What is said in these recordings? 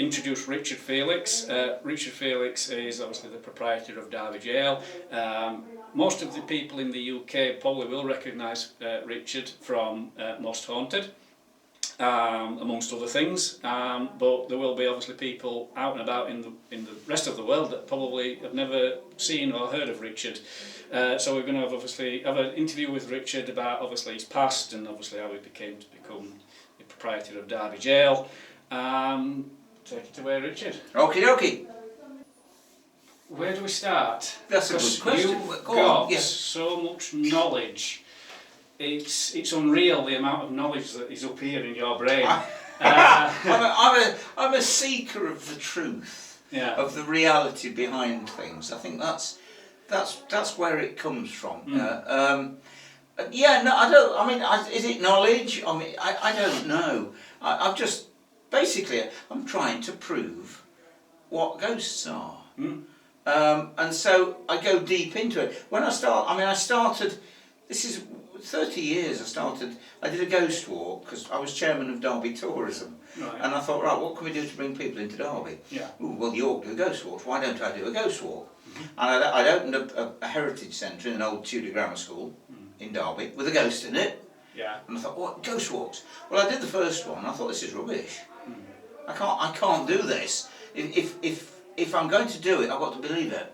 introduce Richard Felix. Richard Felix is obviously the proprietor of Derby Gaol. Most of the people in the UK probably will recognise Richard from Most Haunted, amongst other things, but there will be obviously people out and about in the rest of the world that probably have never seen or heard of Richard. So we're going to obviously have an interview with Richard about obviously his past and obviously how he became to become the proprietor of Derby Gaol. Take it away, Richard. Okie dokie. Where do we start? That's a good question. You've got so much knowledge. It's unreal the amount of knowledge that is up here in your brain. I'm a seeker of the truth, of the reality behind things. I think that's where it comes from. Is it knowledge? I mean, I don't know. I've just basically I'm trying to prove what ghosts are. And so I go deep into it. When I started, this is 30 years I did a ghost walk because I was chairman of Derby Tourism. Right. And I thought, right, what can we do to bring people into Derby? Yeah. Ooh, well, York do ghost walks, why don't I do a ghost walk? And I'd opened a heritage centre in an old Tudor grammar school in Derby with a ghost in it. Yeah. And I thought, what, ghost walks? Well, I did the first one and I thought, this is rubbish. I can't do this. If I'm going to do it, I've got to believe it.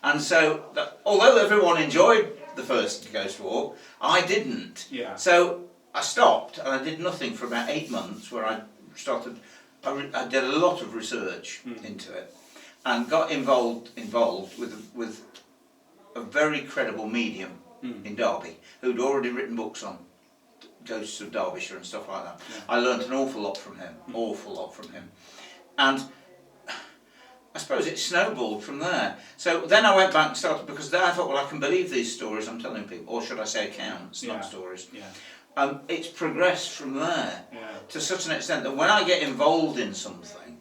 And so, although everyone enjoyed the first ghost walk, I didn't. Yeah. So I stopped and I did nothing for about 8 months where I did a lot of research into it and got involved with a very credible medium in Derby who'd already written books on ghosts of Derbyshire and stuff like that. Yeah. I learnt an awful lot from him. And I suppose it snowballed from there. So then I went back and started, because then I thought, well, I can believe these stories I'm telling people, or should I say accounts, not stories. Yeah. It's progressed from there to such an extent that when I get involved in something,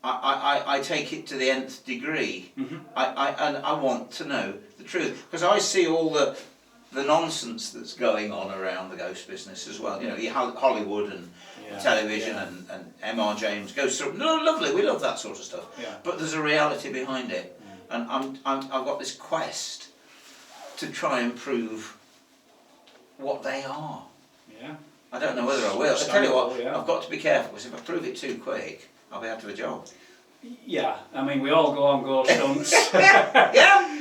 I take it to the nth degree. I want to know the truth, because I see all the nonsense that's going on around the ghost business as well. You know, Hollywood and television and M.R. James ghost stories. No, lovely, we love that sort of stuff. Yeah. But there's a reality behind it, and I've got this quest to try and prove what they are. Yeah. I don't know whether I will. I tell you what, I've got to be careful, because if I prove it too quick, I'll be out of a job. Yeah, I mean, we all go on ghost hunts.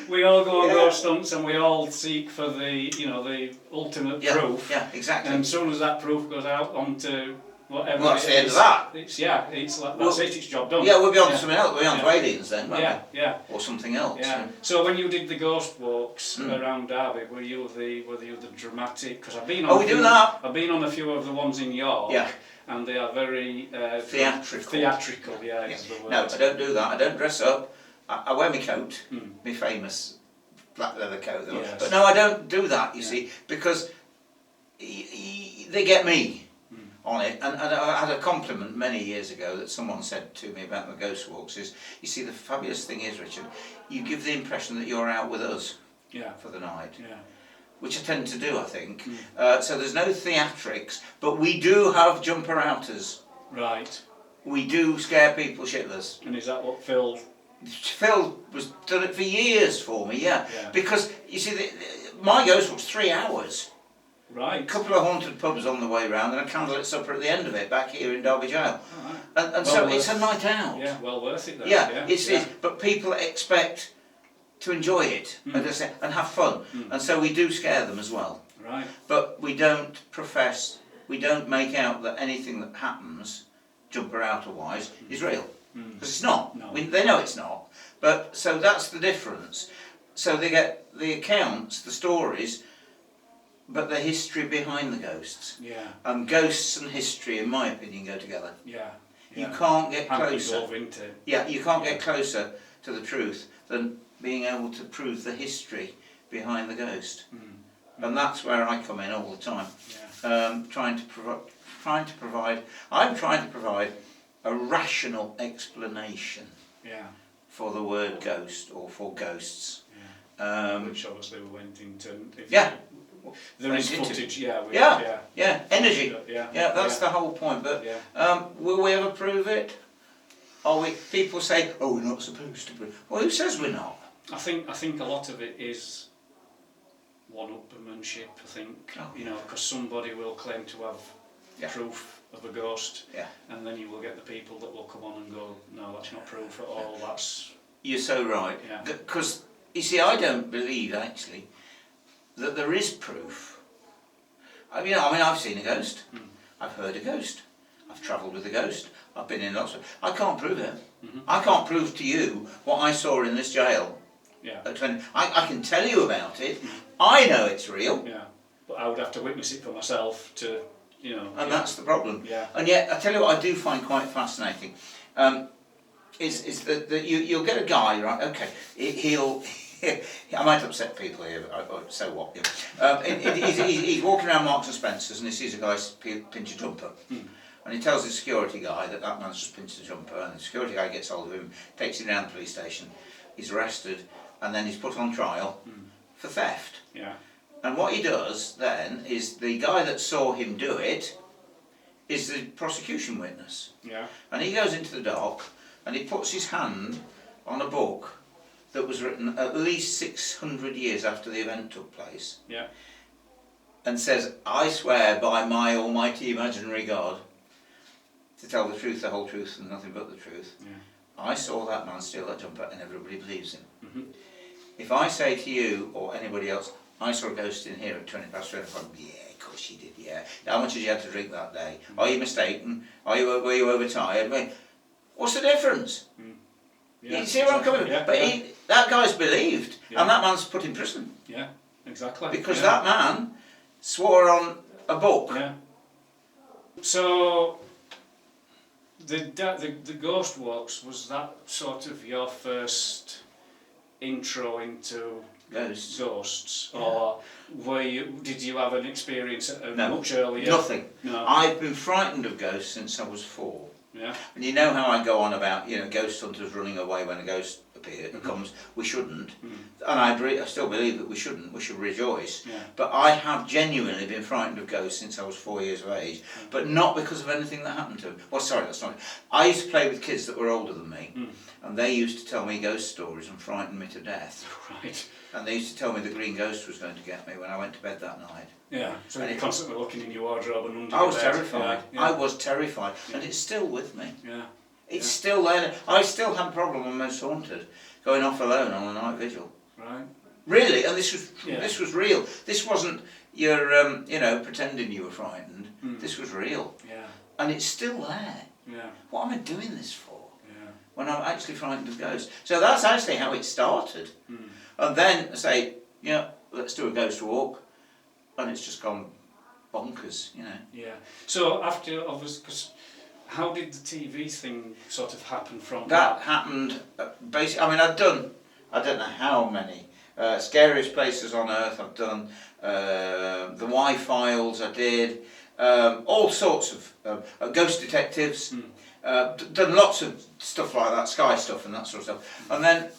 We all go on ghost hunts, and we all seek for the ultimate proof. Yeah, exactly. And as soon as that proof goes out onto whatever, well, that's the end of that. It's job done. Yeah, we'll be on to something else. We'll be on to aliens then, won't we? Yeah. Or something else. Yeah. So when you did the ghost walks around Derby, were you the dramatic? Because I've been on. I've been on a few of the ones in York. Yeah. And they are very theatrical. Theatrical, is the word. No, I don't do that. I don't dress up. I wear my coat, my famous black leather coat. Yes. But no, I don't do that, you see, because they get me on it. And I had a compliment many years ago that someone said to me about the ghost walks is, you see, the fabulous thing is, Richard, you give the impression that you're out with us for the night. Yeah. Which I tend to do, I think. So there's no theatrics, but we do have jumper outers. Right. We do scare people shitless. And is that what Phil was done it for years for me, because you see, my ghost was 3 hours. Right. A couple of haunted pubs on the way round and a candlelit supper at the end of it, back here in Derby Gaol. And well, so it's a night out. Yeah, well worth it though. Yeah, it is. But people expect to enjoy it and have fun, and so we do scare them as well. Right. But we don't make out that anything that happens, jumper outer wise, is real, because it's not. No. They know it's not. But so that's the difference. So they get the accounts, the stories, but the history behind the ghosts. Yeah. And ghosts and history, in my opinion, go together. Yeah. You can't get closer. You can't get closer to the truth than being able to prove the history behind the ghost. And that's where I come in all the time. I'm trying to provide a rational explanation for the word ghost, or for ghosts. Which obviously we went into. There is footage, energy. That's the whole point. But will we ever prove it? are we? People say, oh, we're not supposed to be. Well, who says we're not? I think a lot of it is one-upmanship. I think because somebody will claim to have proof of a ghost, and then you will get the people that will come on and go, no, that's not proof at all. That's You're so right. Yeah. Because you see, I don't believe actually that there is proof. I've seen a ghost. I've heard a ghost. I've travelled with a ghost. I've been in lots of. I can't prove it. I can't prove to you what I saw in this jail. Yeah. I can tell you about it. I know it's real. Yeah. But I would have to witness it for myself to, And that's the problem. Yeah. And yet, I tell you what I do find quite fascinating, is that you'll get a guy, right? Okay, he'll. I might upset people here, but so what? He's walking around Marks and Spencer's and he sees a guy pinch a jumper. And he tells the security guy that man's just pinched a jumper, and the security guy gets hold of him, takes him down to the police station, he's arrested, and then he's put on trial for theft. Yeah. And what he does then is the guy that saw him do it is the prosecution witness. Yeah. And he goes into the dock and he puts his hand on a book that was written at least 600 years after the event took place. Yeah. And says, I swear by my almighty imaginary God to tell the truth, the whole truth, and nothing but the truth. Yeah. I saw that man steal that jumper, and everybody believes him. If I say to you or anybody else, I saw a ghost in here at 20 past 25, yeah, of course you did, yeah. How much did you have to drink that day? Are you mistaken? Were you overtired? What's the difference? Yeah, you see where I'm coming from? But that guy's believed, and that man's put in prison. Yeah, exactly. Because that man swore on a book. Yeah. So the ghost walks, was that sort of your first intro into ghosts, or did you have an experience much earlier? Nothing. No. I've been frightened of ghosts since I was 4. Yeah. And you know how I go on about ghost hunters running away when a ghost comes. We shouldn't, and I still believe that we shouldn't. We should rejoice. Yeah. But I have genuinely been frightened of ghosts since I was 4 years of age, but not because of anything that happened to them. Well, sorry, that's not it. I used to play with kids that were older than me, and they used to tell me ghost stories and frighten me to death. Right. And they used to tell me the green ghost was going to get me when I went to bed that night. Yeah, so you're constantly looking in your wardrobe and under I your was bed. terrified. Yeah. I was terrified, and it's still with me. Yeah. It's still there. I still have a problem on Most Haunted, going off alone on a night vigil. Right. Really, and this was real. This wasn't your pretending you were frightened. This was real. Yeah. And it's still there. Yeah. What am I doing this for? Yeah. When I'm actually frightened of ghosts. So that's actually how it started. And then I say, let's do a ghost walk, and it's just gone bonkers, Yeah. So after, obviously, because how did the TV thing sort of happen from that? That happened, basically, I've done, I don't know how many, Scariest Places on Earth I've done, the Y-Files I did, all sorts of Ghost Detectives, done lots of stuff like that, Sky stuff and that sort of stuff. And then,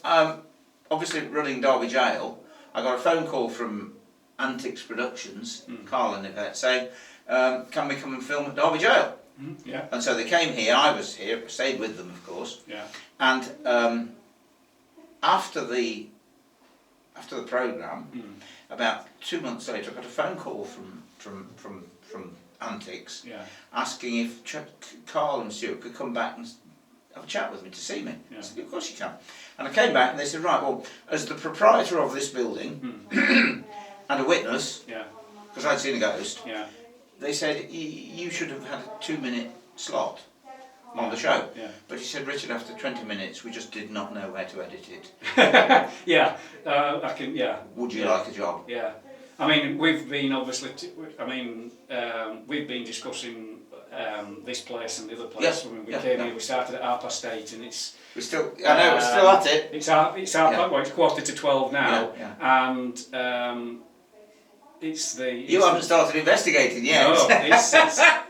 obviously running Derby Gaol, I got a phone call from Antics Productions, Carl and Yvette, saying, can we come and film at Derby Gaol? Yeah. And so they came here, I was here, stayed with them of course. Yeah. And after the programme, about 2 months later, I got a phone call from Antics, asking if Carl and Stuart could come back and have a chat with me to see me. I said, of course you can. And I came back and they said, right, well, as the proprietor of this building and a witness, because I'd seen a ghost, they said, you should have had a 2-minute slot on the show. Yeah. But he said, Richard, after 20 minutes, we just did not know where to edit it. I can, Would you like a job? Yeah. I mean, we've been obviously, we've been discussing this place and the other place. When we came here, we started at 8:30 and it's... We're still, I know, we're still at it. It's 12:15 now. And it's the... You haven't started investigating yet. No,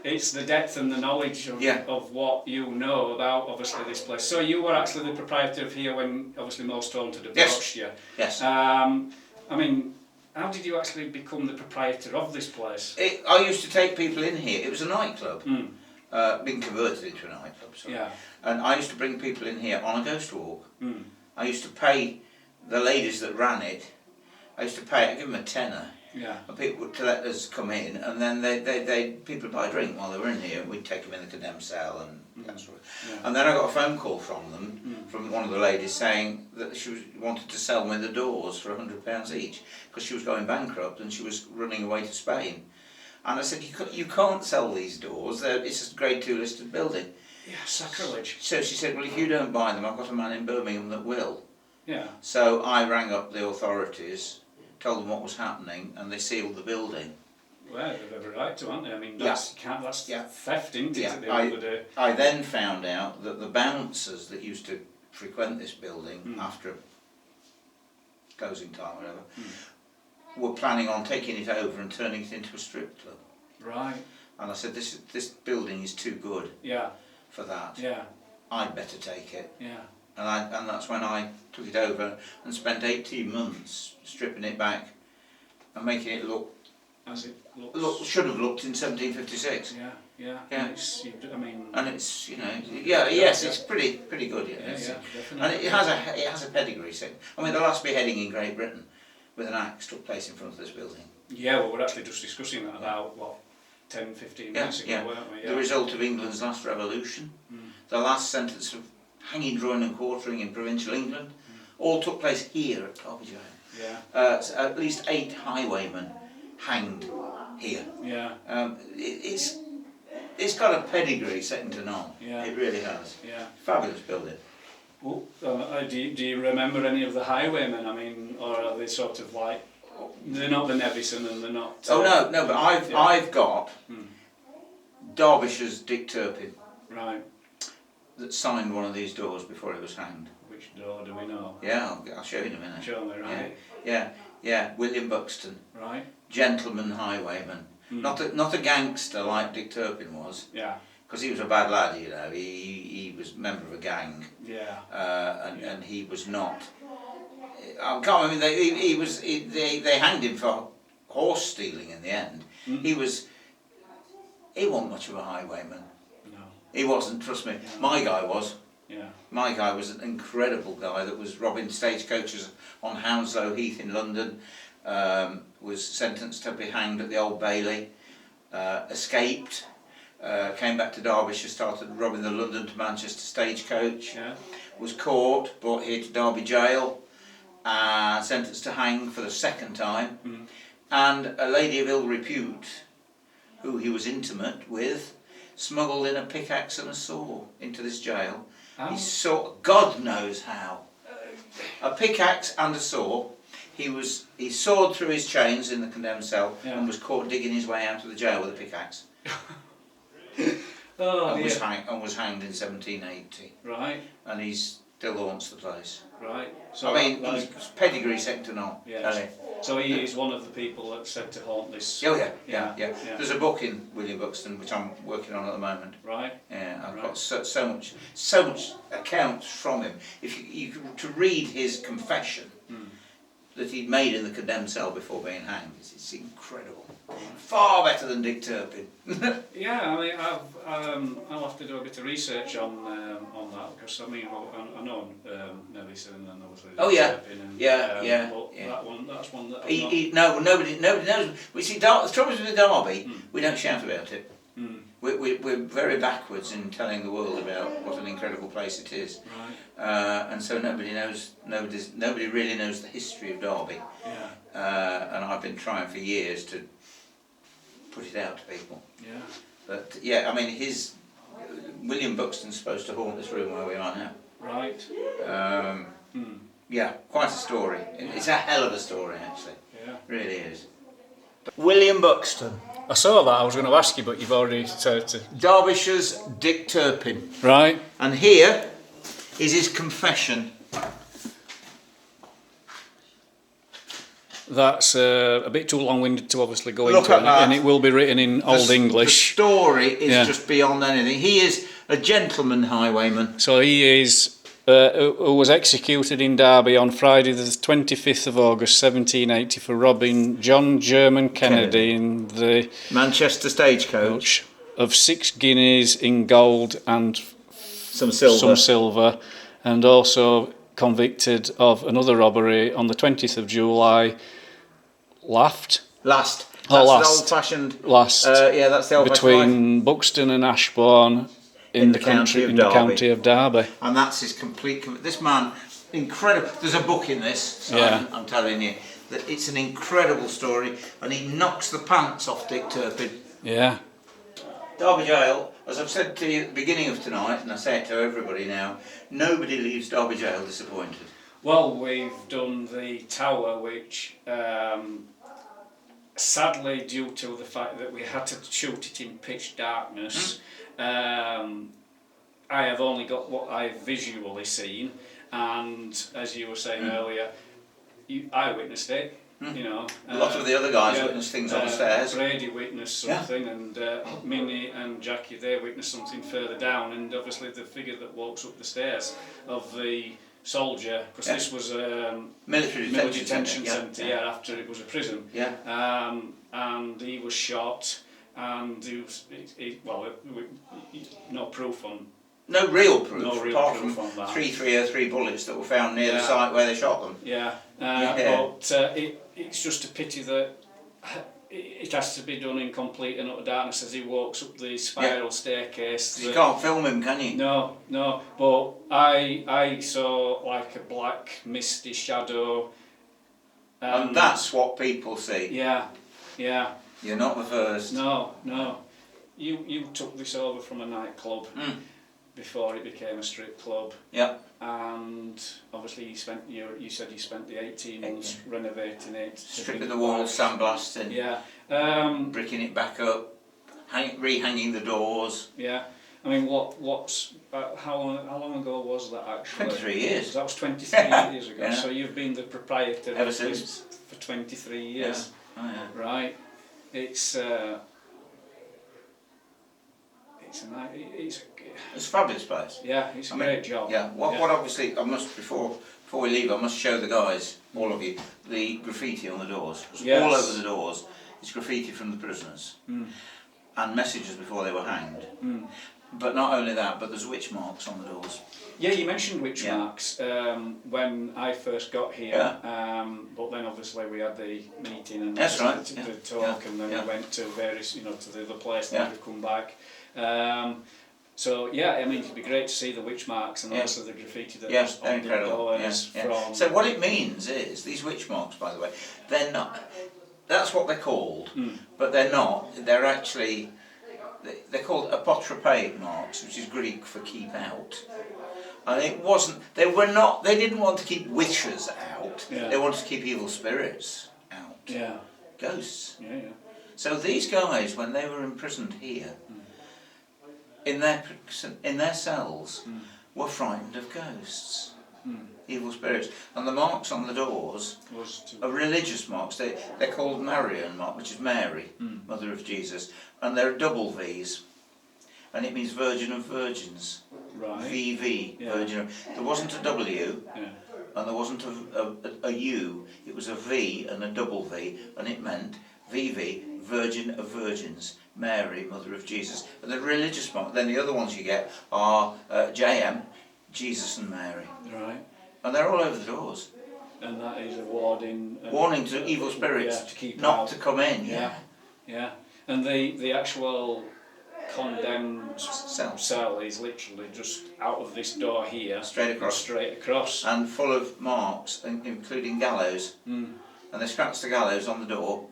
it's the depth and the knowledge of what you know about, obviously, this place. So you were actually the proprietor of here when, obviously, Most Haunted approached you. Yes. How did you actually become the proprietor of this place? I used to take people in here. It was a nightclub. been converted into a nightclub. Sorry. Yeah. And I used to bring people in here on a ghost walk. Mm. I used to pay the ladies that ran it. I used to pay. I give them a tenner. Yeah. And people to let us come in, and then people buy a drink while they were in here. We'd take them in the condemned cell and that sort of. Yeah. And then I got a phone call from them, from one of the ladies, saying that wanted to sell me the doors for £100 each because she was going bankrupt and she was running away to Spain. And I said, you can't sell these doors. It's a Grade 2 listed building. Yeah, sacrilege. So she said, well, if you don't buy them, I've got a man in Birmingham that will. Yeah. So I rang up the authorities, told them what was happening, and they sealed the building. Well, they've every right to, haven't they? I mean, that's theft, isn't it, at the end of the day? I then found out that the bouncers that used to frequent this building after closing time or whatever were planning on taking it over and turning it into a strip club. Right. And I said, this building is too good for that. Yeah. I'd better take it. Yeah. And that's when I took it over and spent 18 months stripping it back and making it look as it looks. Should have looked in 1756. Yeah. Yeah. And it's it's pretty good. Yeah, definitely. And it has a pedigree. So, I mean, the last beheading in Great Britain with an axe took place in front of this building. Yeah, well, we're actually just discussing that about 10-15 minutes ago, weren't we? Yeah. The result of England's last revolution, the last sentence of hanging, drawing and quartering in provincial England, all took place here at Derby Gaol. Yeah. So at least 8 highwaymen hanged here. Yeah. It's got a pedigree second to none. Yeah. It really has. Yeah. Fabulous building. Well, do you remember any of the highwaymen? I mean, or are they sort of like, they're not the Nevison and they're not... no, but I've got Derbyshire's Dick Turpin. Right. That signed one of these doors before he was hanged. Which door do we know? Yeah, I'll show you in a minute. Show me, right? Yeah. William Buxton. Right. Gentleman highwayman. Not a gangster like Dick Turpin was. Yeah. Because he was a bad lad, you know. He was a member of a gang. Yeah. And he was not. I can't. I mean, they hanged him for horse stealing in the end. He wasn't much of a highwayman. No. He wasn't. Trust me. My guy was. Yeah. My guy was an incredible guy that was robbing stagecoaches on Hounslow Heath in London. Was sentenced to be hanged at the Old Bailey. Escaped. Came back to Derbyshire, started robbing the London to Manchester stagecoach. Yeah. Was caught, brought here to Derby Gaol, sentenced to hang for the second time. And a lady of ill repute, who he was intimate with, smuggled in a pickaxe and a saw into this jail. Oh. He saw, God knows how. A pickaxe and a saw. He sawed through his chains in the condemned cell and was caught digging his way out of the jail with a pickaxe. And was hanged in 1780. Right. And he still haunts the place. Right. So I mean, he's pedigree second to none. Yeah. So he is one of the people that's said to haunt this. Oh yeah. There's a book in William Buxton which I'm working on at the moment. Right. Yeah, I've got so much accounts from him. If you to read his confession that he'd made in the condemned cell before being hanged, it's incredible. Far better than Dick Turpin. Yeah, I mean, I'll have to do a bit of research on that because I mean, I know Nevison and obviously. Turpin and, but that's one that. Nobody knows. We see, the trouble is with Derby, we don't shout about it. We're very backwards in telling the world about what an incredible place it is. Right. And so nobody really knows the history of Derby. Yeah. And I've been trying for years to put it out to people. Yeah. But yeah, I mean, William Buxton's supposed to haunt this room where we are now. Right. Yeah, quite a story. It's a hell of a story, actually. Yeah. Really is. William Buxton. I saw that. I was going to ask you, but you've already said it. Derbyshire's Dick Turpin. Right. And here is his confession. That's a bit too long-winded to obviously go Look into, at that. And it will be written in Old English. The story is just beyond anything. He is a gentleman highwayman. So he is, who was executed in Derby on Friday the 25th of August 1780 for robbing John German Kennedy in the Manchester stagecoach. of 6 guineas in gold and Some silver. some silver, and also convicted of another robbery on the 20th of July. Last. That's last. the old-fashioned. Last. Yeah, that's the old-fashioned. Between Buxton and Ashbourne in the county of Derby. And that's his complete. This man, incredible. There's a book in this. So Yeah. I'm telling you that it's an incredible story, and he knocks the pants off Dick Turpin. Yeah. Derby Gaol, as I've said to you at the beginning of tonight, and I say it to everybody now, nobody leaves Derby Gaol disappointed. Well, we've done the tower, which sadly, due to the fact that we had to shoot it in pitch darkness, I have only got what I've visually seen, and as you were saying earlier, I witnessed it. You know, a lot of the other guys witnessed things on the stairs. Brady witnessed something, and Minnie and Jackie, they witnessed something further down, and obviously the figure that walks up the stairs of the soldier, because this was a military detention centre, after it was a prison. And he was shot, and no proof on. No real proof, No real apart proof from on that. 303 bullets that were found near the site where they shot them. But it's just a pity that it has to be done in complete and utter darkness as he walks up the spiral staircase. You can't film him, can you? No, but I saw like a black misty shadow. And that's what people see. Yeah. You're not the first. No. You took this over from a nightclub before it became a strip club. Yeah. And obviously you said you spent the 18 months renovating it. Stripping the walls, sandblasting. Yeah. Bricking it back up, rehanging the doors. Yeah. I mean, what's how long ago was that actually? 23 years. That was 23 years ago. Yeah. So you've been the proprietor ever of since this for 23 years. Yeah. Oh, yeah. Right. It's a fabulous place. Yeah, it's a great job. Yeah. What obviously I must before we leave, I must show the guys, all of you, the graffiti on the doors. Yes. All over the doors is graffiti from the prisoners and messages before they were hanged. But not only that, but there's witch marks on the doors. Yeah, you mentioned witch marks when I first got here, but then obviously we had the meeting and That's right. the talk, and then we went to various, to the other place, and we've come back. So yeah, I mean, it'd be great to see the witch marks and also the graffiti that was on the doors from. So what it means is these witch marks, by the way, they're not. That's what they're called, but they're not. They're actually. They're called apotropaic marks, which is Greek for keep out. And it wasn't. They were not. They didn't want to keep witches out. Yeah. They wanted to keep evil spirits out. Yeah. Ghosts. Yeah. So these guys, when they were imprisoned here, in their cells, were frightened of ghosts, evil spirits, and the marks on the doors are religious marks. They're called Marian mark, which is Mary, Mother of Jesus, and they're double V's, and it means Virgin of Virgins. Right. VV, Virgin of. There wasn't a W, and there wasn't a U. It was a V and a double V, and it meant VV, Virgin of Virgins, Mary, Mother of Jesus. And the religious mark. Then the other ones you get are JM, Jesus and Mary. Right. And they're all over the doors. And that is a warning to evil spirits to keep not out. to come in. Yeah. And the actual condemned cell is literally just out of this door here, straight across, and full of marks, including gallows. And they scratched the gallows on the door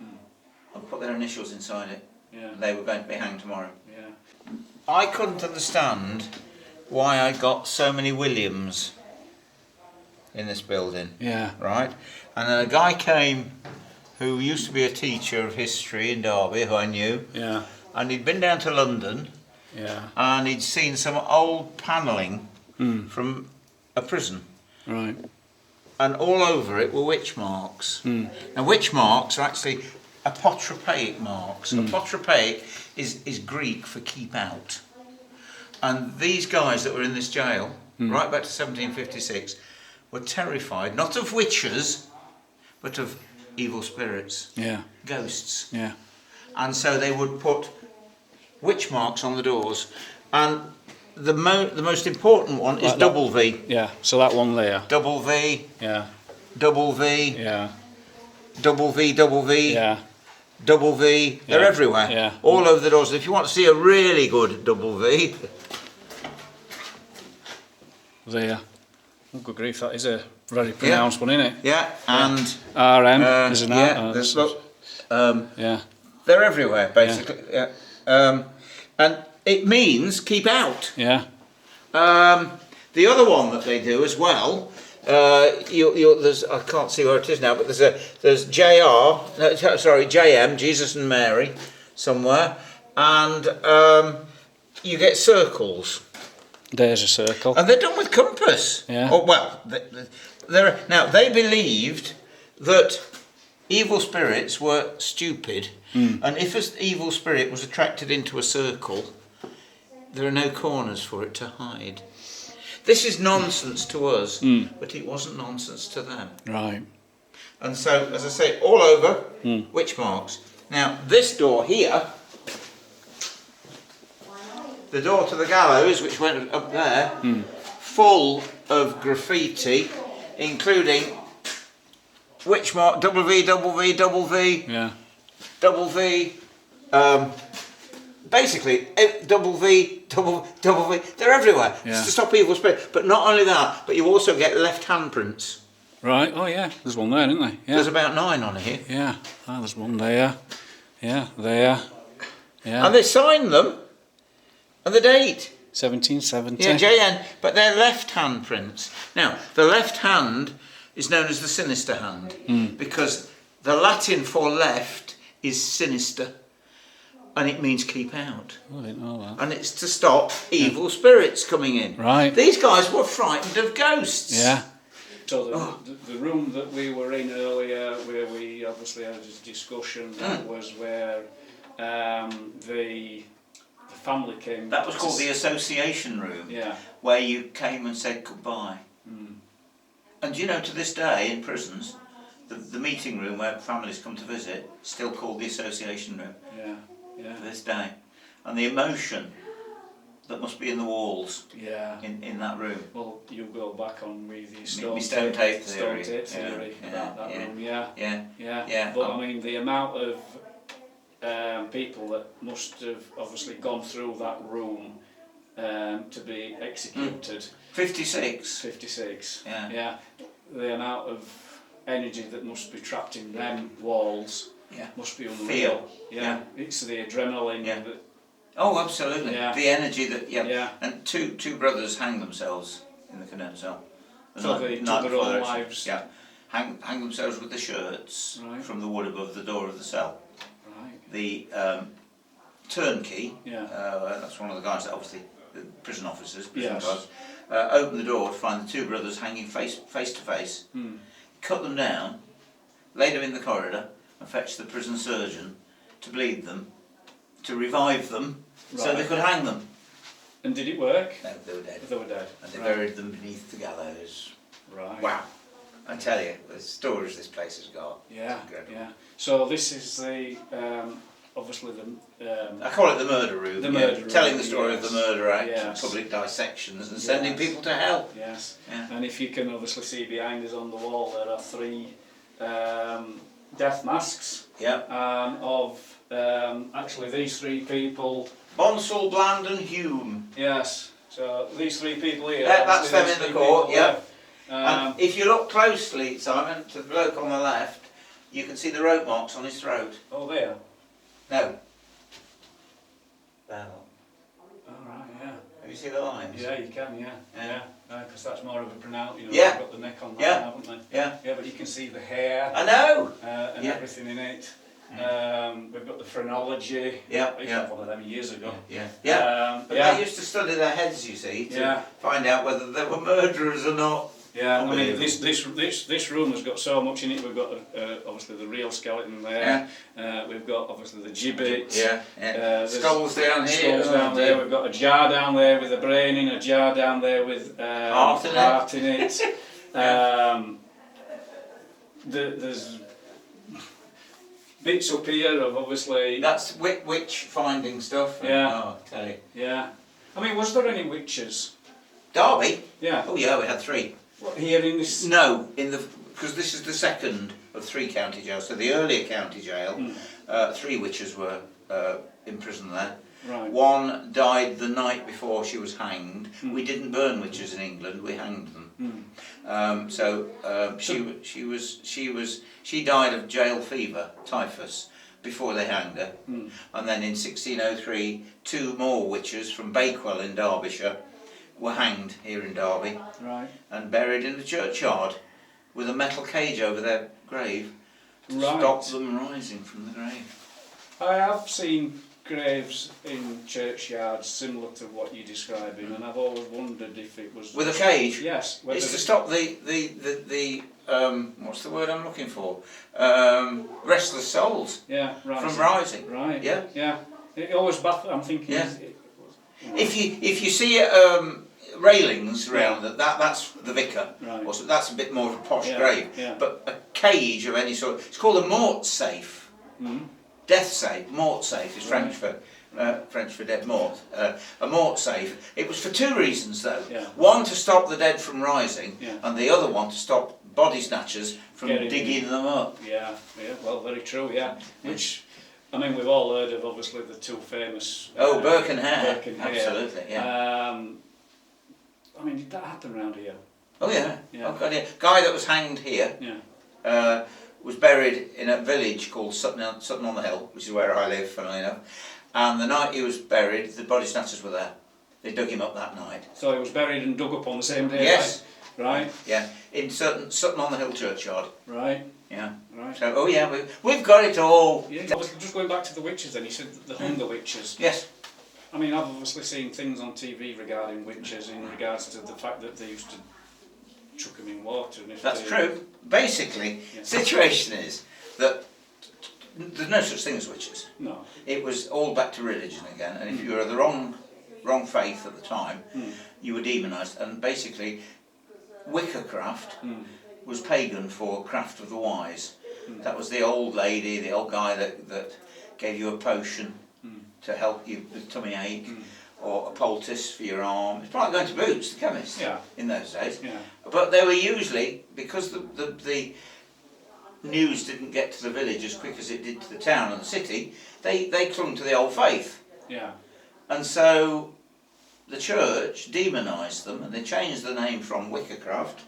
and put their initials inside it. Yeah. They were going to be hanged tomorrow. Yeah. I couldn't understand why I got so many Williams in this building. Yeah. Right? And then a guy came who used to be a teacher of history in Derby, who I knew. Yeah. And he'd been down to London. Yeah. And he'd seen some old panelling from a prison. Right. And all over it were witch marks. Now witch marks are actually apotropaic marks. Apotropaic is Greek for keep out. And these guys that were in this jail, right back to 1756, were terrified, not of witches, but of evil spirits, ghosts. Yeah. And so they would put witch marks on the doors, and the most important one is Like that. double V. Yeah, so that one there. Double V, Yeah, double V, yeah, double V, double V, yeah, double V. They're Yeah. everywhere. Yeah. All over the doors. If you want to see a really good double V, there. Oh, good grief, that is a very pronounced one, isn't it? yeah, and RM, isn't that? yeah, That's- look, yeah, they're everywhere basically. Yeah. And it means keep out. yeah, The other one that they do as well, there's, I can't see where it is now, but there's JM, Jesus and Mary, somewhere, and you get circles, there's a circle. and they're done with compass. Yeah. Oh, well, now they believed that evil spirits were stupid, and if an evil spirit was attracted into a circle, there are no corners for it to hide. This is nonsense to us, but it wasn't nonsense to them. Right. And so, as I say, all over, witch marks. Now, this door here, the door to the gallows, which went up there, full of graffiti, including witch mark, double V, double V, double V, Yeah. double V, basically double V, double V. They're everywhere. Yeah. It's to stop evil spirit. But not only that, but you also get left handprints. Right. Oh yeah. There's one there, isn't there? Yeah. There's about 9 on here, Yeah. Oh, there's one there. Yeah. There. Yeah. and they sign them and the date. 1770. Yeah, JN. But they're left hand prints. Now, the left hand is known as the sinister hand because the Latin for left is sinister, and it means keep out. Oh, I didn't know that. And it's to stop evil spirits coming in. Right. These guys were frightened of ghosts. Yeah. So the room that we were in earlier, where we obviously had this discussion, that was where the family came. That was called the association room, Yeah. where you came and said goodbye. And you know, to this day in prisons, the meeting room where families come to visit, still called the association room Yeah. Yeah. to this day. And the emotion that must be in the walls Yeah. in that room. Well, you go back on with the stone stone tape theory theory. about that room. Yeah. Yeah. Yeah. Yeah. But I mean, the amount of people that must have obviously gone through that room to be executed. 56. 56. Yeah. Yeah. The amount of energy that must be trapped in them walls Yeah. must be unreal. Feel. Yeah. Yeah. It's the adrenaline. Yeah. That, Oh, absolutely. Yeah. The energy that, Yeah. And two brothers hang themselves in the condemned cell. The So night- they night took their before own they're lives. Yeah. Hang themselves with the shirts Right. from the wood above the door of the cell. right. The turnkey, Yeah. that's one of the guys that obviously, the prison officers, prison Yes. guards, opened the door to find the two brothers hanging face to face, cut them down, laid them in the corridor and fetched the prison surgeon to bleed them, to revive them, so they Right. could hang them. And did it work? No, they were dead. They were dead. And they Right. buried them beneath the gallows. Right. Wow. I tell you, the stories this place has got. Yeah. Incredible. Yeah. So this is the obviously the I call it the murder room. The murder room, Telling the story yes. of the murder act, Yes. public dissections, and sending Yes. people to hell. yes. Yeah. And if you can obviously see behind us on the wall, there are 3 death masks Yeah. of actually these 3 people. Bonsall, Bland, and Hume. Yes. So these 3 people here. Yeah, that's obviously them these in the 3 court, people yeah. there. And if you look closely, Simon, to the bloke on the left, you can see the rope marks on his throat. Oh, there. No. There. All right. Yeah. Have you seen the lines? Yeah, you can. Yeah. Yeah. Yeah. Because that's more of a pronounce. You know, Yeah. they've got the neck on that, Yeah. haven't they? Yeah. Yeah, but you can see the hair. I know. And Yeah. everything in it. We've got the phrenology. Yeah, I used to yeah. have one of them years ago. Yeah. Yeah. But yeah. they used to study their heads, you see, to Yeah. find out whether they were murderers or not. Yeah, I mean Unbelievable. this room has got so much in it. We've got obviously the real skeleton there. We've got obviously the gibbet. Yeah. there's Skulls down here. Skulls down there. We've got a jar down there with a brain in. A jar down there with Heart in it. in it. There's bits up here of obviously. That's witch finding stuff. Yeah. Oh, I tell you. Yeah. I mean, was there any witches? Derby? Yeah. Oh yeah, we had 3. What, here in this? No, because this is the second of 3 county jails. So the earlier county jail, 3 witches were imprisoned there. Right. 1 died the night before she was hanged. We didn't burn witches in England; we hanged them. She died of jail fever, typhus, before they hanged her. And then in 1603, 2 more witches from Bakewell in Derbyshire were hanged here in Derby, Right. and buried in the churchyard with a metal cage over their grave to Right. stop them rising from the grave. I have seen graves in churchyards similar to what you're describing, and I've always wondered if it was With a cage? Yes. It's to stop the what's the word I'm looking for? Restless souls from rising. Right. Yeah. Yeah. It always baffles. I'm thinking. Yeah. It If you see railings around that's the vicar. Right. Or so that's a bit more of a posh Yeah, grave. yeah. But a cage of any sort. It's called a mort safe. Death safe. Mort safe is French for dead mort. A mort safe. It was for 2 reasons though. Yeah. One, to stop the dead from rising, Yeah. and the other one to stop body snatchers from Getting digging them up. Yeah. Yeah. Well, very true. Yeah. Which, I mean, we've all heard of obviously the 2 famous. Burke and Hare. Burke and Hare. Absolutely. Yeah. I mean, did that happen around here? Oh yeah. Yeah. Oh God, yeah. Guy that was hanged here. Yeah. Was buried in a village called Sutton on the Hill, which is where I live, funnily enough. And the night he was buried, the body snatchers were there. They dug him up that night. So he was buried and dug up on the same day. Yes. Right. Yeah, in Sutton on the Hill churchyard. Right. Yeah. Right. So, oh yeah, we've got it all. Yeah. Obviously, just going back to the witches, then you said the Hunger Witches. Yes. I mean, I've obviously seen things on TV regarding witches in regards to the fact that they used to chuck them in water. And if That's they, true. Basically, Yeah. situation is that there's no such thing as witches. No. It was all back to religion again, and if you were the wrong faith at the time, you were demonised. And basically, Wickercraft was pagan for craft of the wise. That was the old lady, the old guy that gave you a potion to help you with tummy ache, or a poultice for your arm. It's like going to Boots, the chemist, in those days. Yeah. But they were usually, because the news didn't get to the village as quick as it did to the town and the city, they clung to the old faith. Yeah. And so the church demonised them, and they changed the name from Wickercraft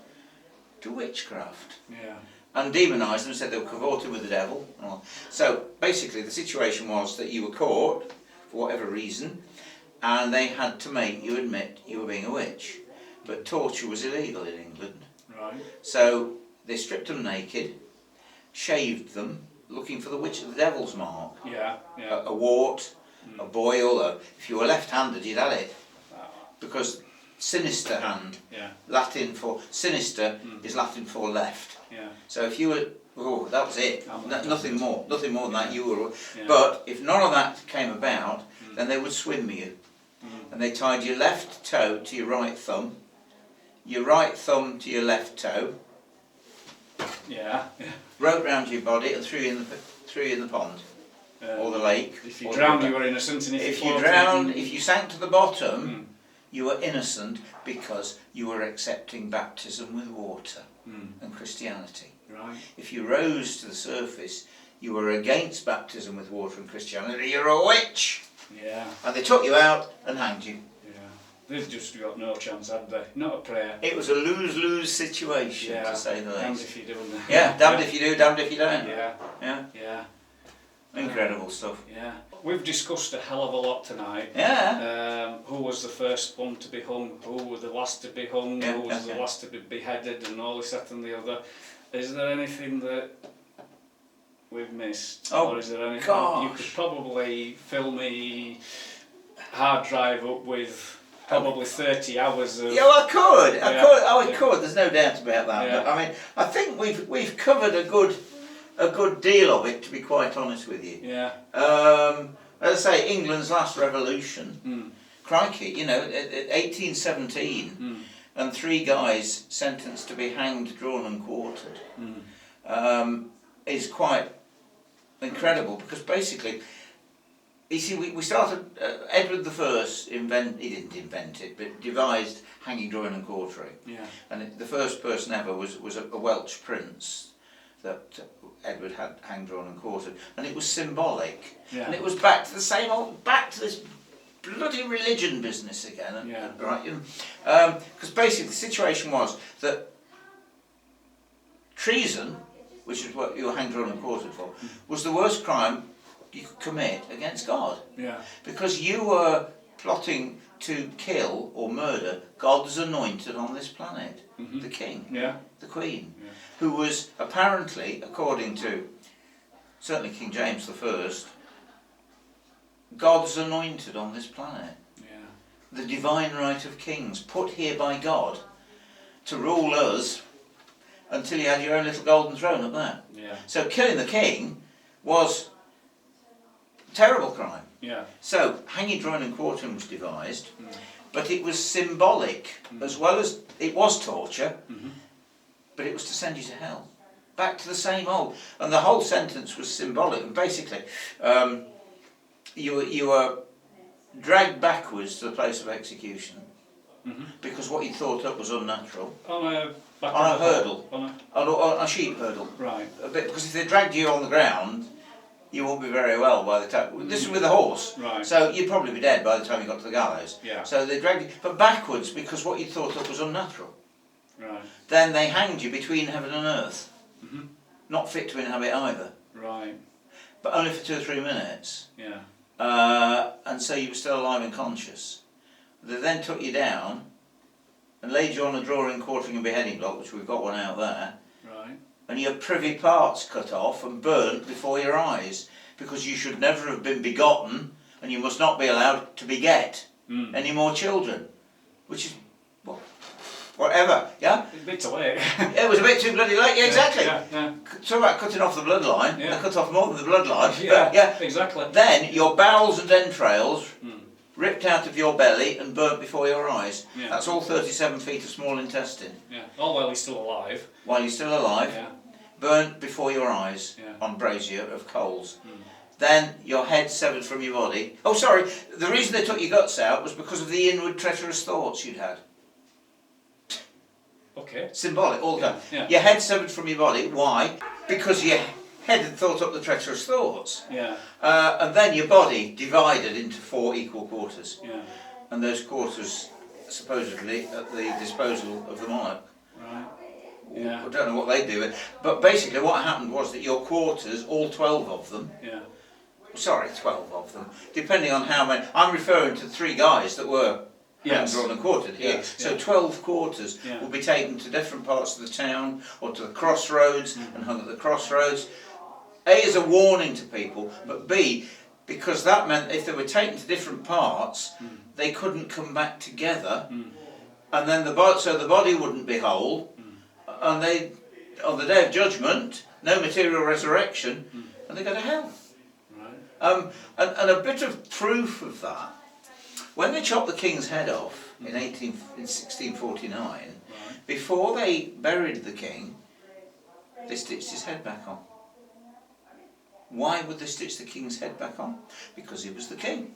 to witchcraft. Yeah. And demonised them, said they were cavorting with the devil. So basically the situation was that you were caught, for whatever reason, and they had to make you admit you were being a witch. But torture was illegal in England. Right. So they stripped them naked, shaved them, looking for the devil's mark. Yeah. Yeah. A wart, a boil, if you were left-handed you'd had it. Because sinister hand, Latin for sinister is Latin for left. Yeah. So if you were, that was it. Nothing more than that. You were. Yeah. But if none of that came about, then they would swim you, and they tied your left toe to your right thumb, your right thumb to your left toe. Yeah. Rope round your body and threw you in the pond or the lake. If you drowned, you were innocent, and if you drowned, if you sank to the bottom, you were innocent because you were accepting baptism with water and Christianity. Right. If you rose to the surface, you were against baptism with water and Christianity. You're a witch. Yeah. And they took you out and hanged you. Yeah. They've just got no chance, had they? Not a prayer. It was a lose-lose situation, Yeah. to say the Damned least. if you do. Yeah, damned if you do, damned if you don't. Yeah. Yeah. Yeah. Incredible stuff. Yeah. We've discussed a hell of a lot tonight. Yeah. Who was the first one to be hung? Who was the last to be hung? Yeah, Who was yeah, the last to be beheaded? And all this, that and the other. Is there anything that we've missed? Oh, or is there anything gosh. you could probably fill me hard drive up with probably 30 hours of... Yeah, well, I could. I Yeah. could. There's no doubt about that. Yeah. But I mean, I think we've covered a good deal of it, to be quite honest with you. Yeah. As I say, England's last revolution. Crikey, 1817, and 3 guys sentenced to be hanged, drawn, and quartered. Is quite incredible, because basically, you see, we started, Edward the First he didn't invent it, but devised hanging, drawing and quartering. Yeah. And the first person ever was a Welsh prince that Edward had hanged, drawn and quartered, and it was symbolic. Yeah. And it was back to the same old, back to this bloody religion business again, and, Yeah. right? Because basically the situation was that treason, which is what you were hanged, drawn and quartered for, was the worst crime you could commit against God. Yeah. Because you were plotting to kill or murder God's anointed on this planet, the king, the queen, who was apparently, according to certainly King James the First, God's anointed on this planet. Yeah. The divine right of kings, put here by God to rule us until you had your own little golden throne up there. Yeah. So killing the king was a terrible crime. Yeah. So hanging, drawing and quartering was devised, but it was symbolic as well as it was torture, but it was to send you to hell. Back to the same old. And the whole sentence was symbolic, and basically you were dragged backwards to the place of execution because what you thought up was unnatural. On a hurdle. On a sheep hurdle. Right. Because if they dragged you on the ground, you won't be very well by the time. This is with a horse. Right. So you'd probably be dead by the time you got to the gallows. Yeah. So they dragged you, but backwards because what you thought up was unnatural. Right. Then they hanged you between heaven and earth. Not fit to inhabit either. Right. But only for 2 or 3 minutes. Yeah. And so you were still alive and conscious. They then took you down and laid you on a drawing, quartering and beheading block, which we've got one out there. Right. And your privy parts cut off and burnt before your eyes, because you should never have been begotten, and you must not be allowed to beget any more children, which is, well, whatever, yeah? It's a bit too late. It was a bit too bloody late, yeah, exactly. Yeah. Talk about cutting off the bloodline, Yeah. they cut off more than the bloodline, Yeah, but yeah. exactly. Then your bowels and entrails ripped out of your belly and burnt before your eyes. Yeah. That's all 37 feet of small intestine. Yeah. All while he's still alive. While you're still alive. Yeah. Burnt before your eyes on brazier of coals. Then your head severed from your body. Oh, sorry, the reason they took your guts out was because of the inward treacherous thoughts you'd had. Okay. Symbolic, all the time. Yeah. Your head severed from your body. Why? Because your head had thought up the treacherous thoughts. Yeah. And then your body divided into 4 equal quarters. Yeah. And those quarters supposedly at the disposal of the monarch. Right. Yeah. I don't know what they do, but basically what happened was that your quarters, all 12 of them, Yeah. sorry, 12 of them, depending on how many, I'm referring to 3 guys that were Yes. drawn and quartered here, Yes, so yeah. 12 quarters Yeah. will be taken to different parts of the town or to the crossroads and hung at the crossroads. A, as a warning to people, but B, because that meant if they were taken to different parts, they couldn't come back together, and then the body wouldn't be whole, and they, on the day of judgment, no material resurrection, and they go to hell. Right. And a bit of proof of that, when they chopped the king's head off in 1649, before they buried the king, they stitched his head back on. Why would they stitch the king's head back on? Because he was the king.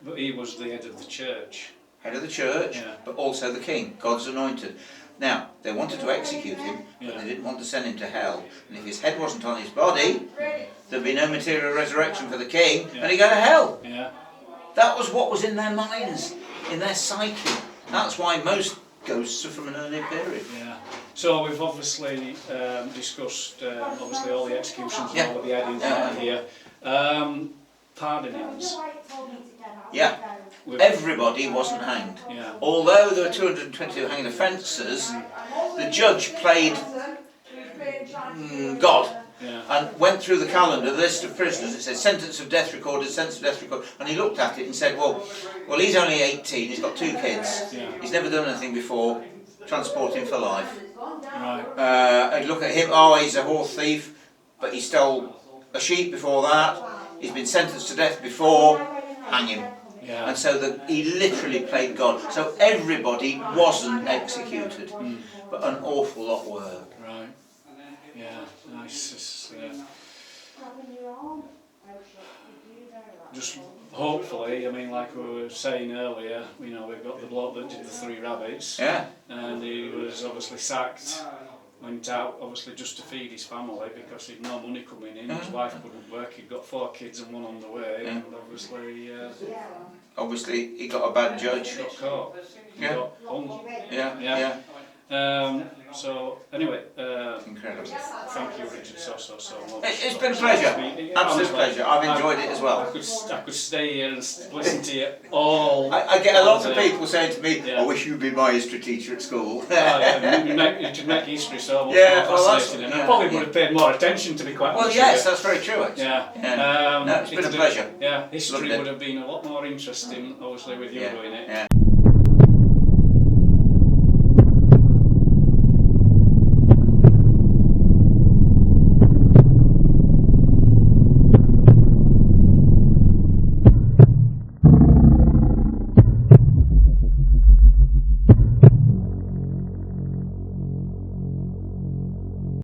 But he was the head of the church. Head of the church, Yeah. but also the king, God's anointed. Now, they wanted to execute him, but Yeah. they didn't want to send him to hell. And if his head wasn't on his body, there'd be no material resurrection for the king, and he'd go to hell. Yeah. That was what was in their minds, in their psyche. That's why most ghosts are from an earlier period. Yeah. So we've obviously discussed obviously all the executions and all of the headings out here. Pardonings. Yeah. Everybody wasn't hanged. Yeah. Although there were 222 hanging offences, the judge played God. Yeah. And went through the calendar, the list of prisoners. It said sentence of death recorded, sentence of death recorded. And he looked at it and said, well, he's only 18, he's got 2 kids. Yeah. He's never done anything before, transport him for life. Right. I'd look at him, he's a horse thief, but he stole a sheep before that. He's been sentenced to death before, hang him. Yeah. And so he literally played God. So everybody wasn't executed, but an awful lot were. Right. Yeah. Nice. just hopefully, I mean, like we were saying earlier, you know, we've got the bloke that did the 3 rabbits, Yeah. and he was obviously sacked, went out obviously just to feed his family because he'd no money coming in, his wife couldn't work, he'd got 4 kids and 1 on the way, and obviously Obviously, he got a bad judge. got caught. He Yeah. got hung. Yeah. So anyway, Incredible. thank you, Richard, so much. It's been a pleasure. Absolute Honestly, pleasure. I've enjoyed it as well. I could stay here and listen to you all. I get a lot of people saying to me, Yeah. I wish you'd be my history teacher at school. You should make history so much Yeah, more well, fascinating, and I probably would have paid more attention, to be quite Well, honest yes, with you. that's very true, actually. Yeah. No, it's been a pleasure. Yeah, history Loved it. would have been a lot more interesting, obviously, with you doing it. Yeah.